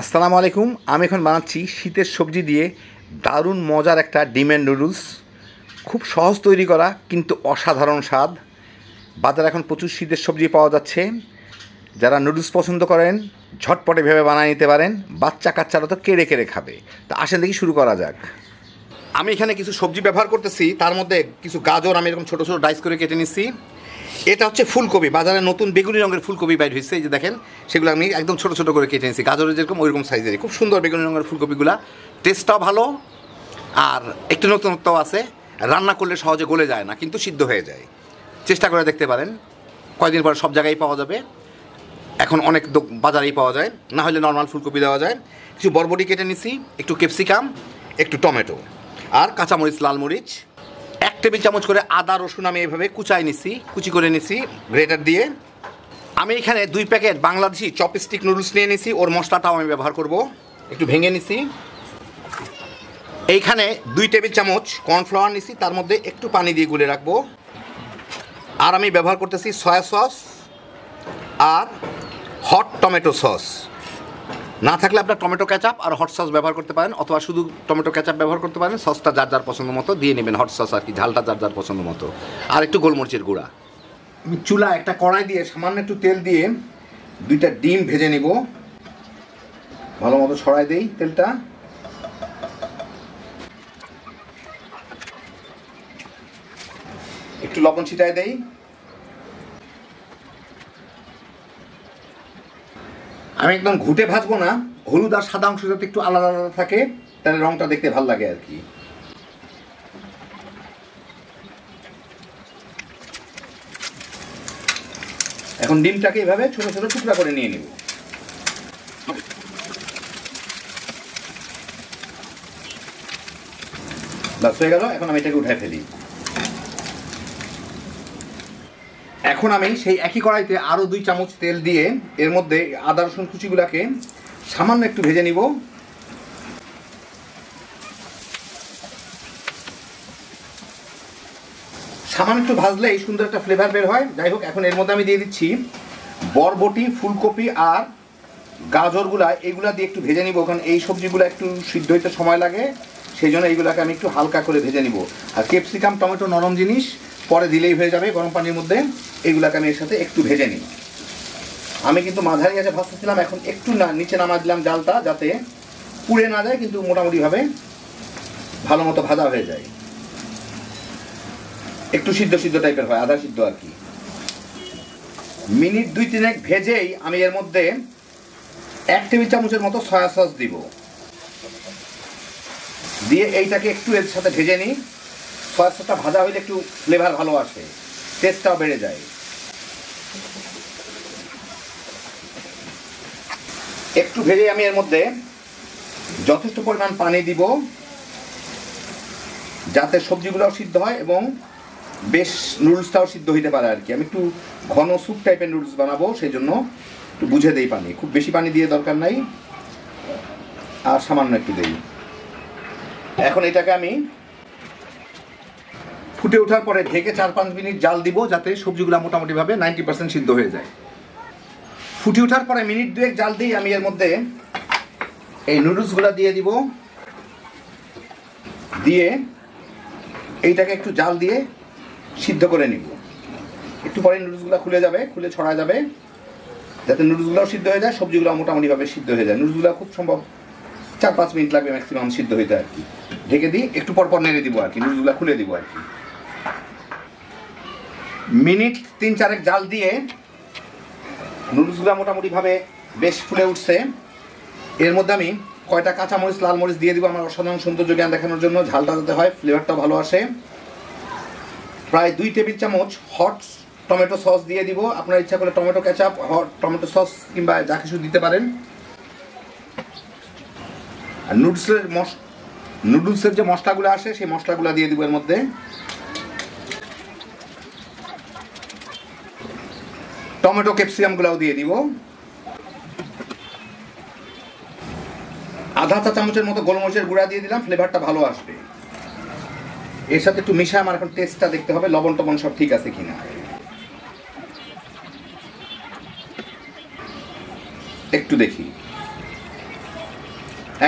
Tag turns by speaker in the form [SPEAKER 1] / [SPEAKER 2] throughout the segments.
[SPEAKER 1] আসসালামু আলাইকুম। আমি এখন বানাচ্ছি শীতের সবজি দিয়ে দারুণ মজার একটা ডিমের নুডলস। খুব সহজ তৈরি করা কিন্তু অসাধারণ স্বাদ। বাজারে এখন প্রচুর শীতের সবজি পাওয়া যাচ্ছে। যারা নুডলস পছন্দ করেন ঝটপটে ভেবে বানিয়ে নিতে পারেন। বাচ্চা কাচ্চারা তো কেড়ে কেড়ে খাবে। তা আসেন দেখি শুরু করা যাক। আমি এখানে কিছু সবজি ব্যবহার করতেছি। তার মধ্যে কিছু গাজর আমি এরকম ছোটো ছোটো ডাইস করে কেটে নিচ্ছি। এটা হচ্ছে ফুলকপি, বাজারে নতুন বেগুনি রঙের ফুলকপি বাইর হয়েছে, এই যে দেখেন। সেগুলো আমি একদম ছোটো ছোটো করে কেটে নিয়েছি, গাজরের যেরকম ওইরকম সাইজেরই। খুব সুন্দর বেগুনি রঙের ফুলকপিগুলা, টেস্টটাও ভালো আর একটু নতুনত্বও আছে। রান্না করলে সহজে গলে যায় না, কিন্তু সিদ্ধ হয়ে যায়। চেষ্টা করে দেখতে পারেন। কয়েকদিন পরে সব জায়গায় পাওয়া যাবে। এখন অনেক বাজারেই পাওয়া যায়, না হলে নর্মাল ফুলকপি দেওয়া যায়। কিছু বরবটি কেটে নিছি, একটু ক্যাপসিকাম, একটু টমেটো আর কাঁচামরিচ, লাল মরিচ। 1 টেবিল চামচ করে আদা রসুন আমি এইভাবে কুচি করে নিছি গ্রেটার দিয়ে। আমি এখানে 2 প্যাকেট বাংলাদেশি চপস্টিক নুডলস নিয়ে নিছি, ওর মশলাটাও আমি ব্যবহার করব। একটু ভেঙে নিছি। এইখানে 2 টেবিল চামচ কর্নফ্লাওয়ার নিছি, তার মধ্যে একটু পানি দিয়ে গুলে রাখবো। আর আমি ব্যবহার করতেছি সয়া সস আর হট টমেটো সস। না থাকলে আপনার টমেটো কেচাপ আর হট সস ব্যবহার করতে পারেন, অথবা শুধু টমেটো কেচাপ ব্যবহার করতে পারেন। সসটা যার যার পছন্দ মতো দিয়ে নেবেন, হট সস আর কি, ঝালটা যার যার পছন্দ মতো। আর একটু গোলমরিচের গুঁড়া। আমি চুলা একটা কড়াই দিয়ে সামান্য একটু তেল দিয়ে 2টা ডিম ভেজে নিব। ভালো মতো ছড়াই দেই তেলটা। একটু লবণ ছিটাই দেই। আমি একদম ঘুটে ভাজবো না, হলুদ আর সাদা অংশ যাতে একটু আলাদা আলাদা থাকে, তাহলে রংটা দেখতে ভালো লাগে আর কি। এখন ডিমটাকে এভাবে ছোট ছোট টুকরা করে নিয়ে নিব। বাস হয়ে গেল। এখন আমি এটাকে উঠায় ফেলি। এখন আমি সেই একই কড়াইতে আরো 2 চামচ তেল দিয়ে এর মধ্যে আদা রসুন কুচিগুলাকে সামান্য একটু ভেজে নিব। সামান্য একটু ভাজলেই সুন্দর একটা ফ্লেভার বের হয়। যাই হোক, এখন এর মধ্যে আমি দিয়ে দিচ্ছি বরবটি, ফুলকপি আর গাজরগুলা। এইগুলা দিয়ে একটু ভেজে নিব, কারণ এই সবজিগুলো একটু সিদ্ধ হইতে সময় লাগে, সেই জন্য এইগুলাকে আমি একটু হালকা করে ভেজে নিব। আর ক্যাপসিকাম টমেটো নরম জিনিস, পরে দিলেই হয়ে যাবে গরম পানির মধ্যে। এইগুলাকে আমি এর সাথে একটু ভেজে নিই। আমি কিন্তু মাঝারি আঁচে ভাজতেছিলাম, এখন একটু নিচে নামা দিলাম জালটা, যাতে পুড়ে না যায়, কিন্তু মোটামুটিভাবে ভালো মতো ভাজা হয়ে যায়। একটু সিদ্ধ সিদ্ধ টাইপের হয়, আধা সিদ্ধ আর কি। মিনিট 2-3 ভেজেই আমি এর মধ্যে 1 টেবিল চামচের মতো সয়া সস দিব। দিয়ে এইটাকে একটু এর সাথে ভেজে নিই। সয়া সসটা ভাজা হইলে একটু ফ্লেভার ভালো আসে, টেস্টটাও বেড়ে যায়। একটু ভেজে আমি এর মধ্যে যথেষ্ট পরিমাণ পানি দিব, যাতে সবজিগুলোও সিদ্ধ হয় এবং বেশ নুডলসটাও সিদ্ধ হইতে পারে আর কি। আমি একটু ঘন স্যুপ টাইপের নুডলস বানাবো, সেই জন্য একটু বুঝে দেই পানি। খুব বেশি পানি দিয়ে দরকার নাই, আর সামান্য একটু দেই। এখন এটাকে আমি ফুটে ওঠার পরে ঢেকে 4-5 মিনিট জাল দিব, যাতে সবজিগুলো মোটামুটিভাবে 90% সিদ্ধ হয়ে যায়। ফুটে ওঠার পরে মিনিট 2 জাল দিয়ে আমি এর মধ্যে এই নুডলসগুলো দিয়ে দিব। দিয়ে এইটাকে একটু জাল দিয়ে সিদ্ধ করে নিব। একটু পরে নুডলসগুলো খুলে যাবে, খুলে ছড়া যাবে, যাতে নুডলসগুলোও সিদ্ধ হয়ে যায়, সবজিগুলো মোটামুটিভাবে সিদ্ধ হয়ে যায়। নুডলসগুলো খুব সম্ভব 4-5 মিনিট লাগবে ম্যাক্সিমাম সিদ্ধ হইতে আর কি। ঢেকে দিই, একটু পরপর নেড়ে দিব আর কি, নুডলসগুলো খুলে দিব আর কি। মিনিট 3-4 জাল দিয়ে নুডলসগুলো মোটামুটিভাবে বেশ ফুলে উঠছে। এর মধ্যে আমি কয়টা কাঁচামরিচ, লাল মরিচ দিয়ে দিব আমার অসাধারণ সৌন্দর্য জ্ঞান দেখানোর জন্য, ঝালটা যাতে হয়, ফ্লেভারটা ভালো আসে। প্রায় 2 টেবিল চামচ হট টমেটো সস দিয়ে দিব। আপনার ইচ্ছা করলে tomato ketchup, hot tomato sauce কিংবা যা কিছু দিতে পারেন। আর নুডলসের যে মশলাগুলো আসে, সেই মশলাগুলো দিয়ে দিব এর মধ্যে। টমেটো ক্যাপসিকামগুলোও দিয়ে দিব। আধা চা চামচের মতো গোলমরিচের গুঁড়া দিয়ে দিলাম, ফ্লেভারটা ভালো আসবে। এর সাথে একটু মিশায় আমার এখন টেস্টটা দেখতে হবে, লবণ টবণ সব ঠিক আছে কিনা। একটু দেখি।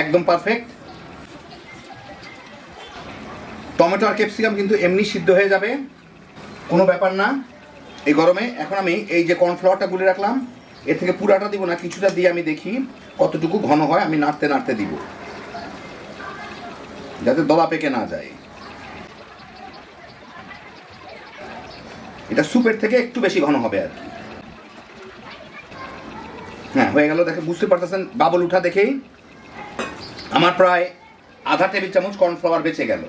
[SPEAKER 1] একদম পারফেক্ট। টমেটো আর ক্যাপসিকাম কিন্তু এমনি সিদ্ধ হয়ে যাবে, কোনো ব্যাপার না এই গরমে। এখন আমি এই যে কর্নফ্লাওয়ারটা গুলে রাখলাম, এর থেকে পুরাটা দিব না, কিছুটা দিয়ে আমি দেখি কতটুকু ঘন হয়। আমি নাড়তে নাড়তে দিব যাতে দলা পেকে না যায়। এটা স্যুপের থেকে একটু বেশি ঘন হবে আর কি। হ্যাঁ, হয়ে গেল। দেখে বুঝতে পারতেছেন বাবল উঠা দেখেই আমার প্রায় আধা টেবিল চামচ কর্নফ্লাওয়ার বেঁচে গেল।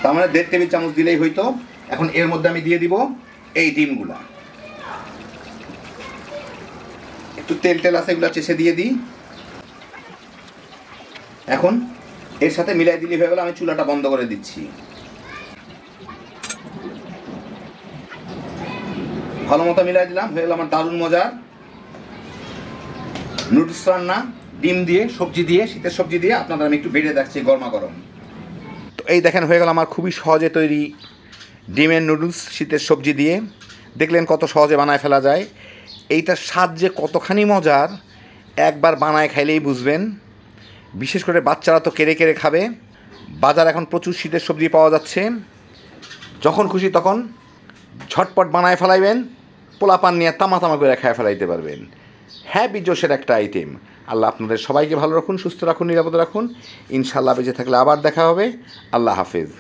[SPEAKER 1] তার মানে 1.5 টেবিল চামচ দিলেই হইতো। এখন এর মধ্যে আমি দিয়ে দিব এই ডিমগুলা। একটু তেল টেল আছে, এগুলো চেষে দিয়ে দিই। এখন এর সাথে মিলাই দিলে হয়ে গেল। আমি চুলাটা বন্ধ করে দিচ্ছি। ভালো মতো মিলাই দিলাম, হয়ে গেল আমার দারুণ মজার নুডলস রান্না। ডিম দিয়ে, সবজি দিয়ে, শীতের সবজি দিয়ে আপনাদের আমি একটু বেড়ে দেখছি গরমা গরম। তো এই দেখেন হয়ে গেল আমার খুবই সহজে তৈরি ডিমের নুডলস শীতের সবজি দিয়ে। দেখলেন কত সহজে বানায় ফেলা যায়। এইটার স্বাদ যে কতখানি মজার একবার বানায় খাইলেই বুঝবেন। বিশেষ করে বাচ্চারা তো কেড়ে কেড়ে খাবে। বাজার এখন প্রচুর শীতের সবজি পাওয়া যাচ্ছে, যখন খুশি তখন ঝটপট বানায় ফেলাইবেন, পোলাপান নিয়ে তামা তামা করে খায় ফেলাইতে পারবেন। হ্যাপি জোশের একটা আইটেম। আল্লাহ আপনাদের সবাইকে ভালো রাখুন, সুস্থ রাখুন, নিরাপদে রাখুন। ইনশাআল্লাহ বেঁচে থাকলে আবার দেখা হবে। আল্লাহ হাফেজ।